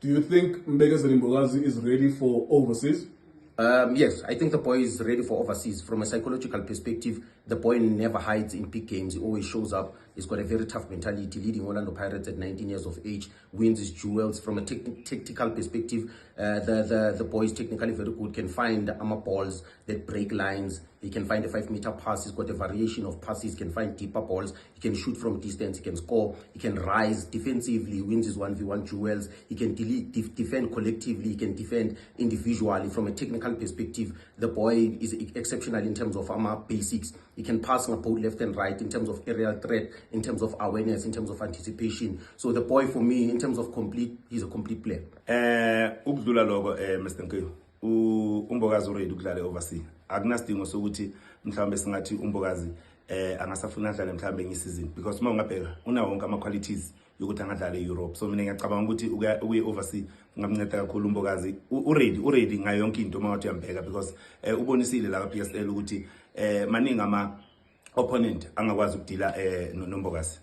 Do you think Mbekezeli Mbokazi is ready for overseas? Yes, I think the boy is ready for overseas. From a psychological perspective, the boy never hides in big games. He always shows up. He's got a very tough mentality, leading Orlando Pirates at 19 years of age, wins his duels. From a tactical perspective, the boy is technically very good, can find armor balls that break lines. He can find a 5-meter pass. He's got a variation of passes. He can find deeper balls. He can shoot from distance. He can score. He can rise defensively. He wins his 1v1 duels. He can defend collectively. He can defend individually. From a technical perspective, the boy is exceptional in terms of armor basics. He can pass both left and right in terms of aerial threat, in terms of awareness, in terms of anticipation. So the boy, for me, in terms of complete, he's a complete player. Ukudlula lokho Mr. Nkiyo uMbokazi already ukudlala overseas akunasidingo sokuthi mhlawumbe singathi uMbokazi angasafuna adlale mhlawumbe ngesizini because uma ungabheka una wonke ama qualities yokuthi angadlala eEurope. So mina ngiyacabanga ukuthi uye overseas kungamnceda kakhulu uMbokazi. Already ngayo yonke into uma wathi uyambheka because ubonisile la PSL ukuthi maningi ama opponent angakwazi ukudila noMbokazi.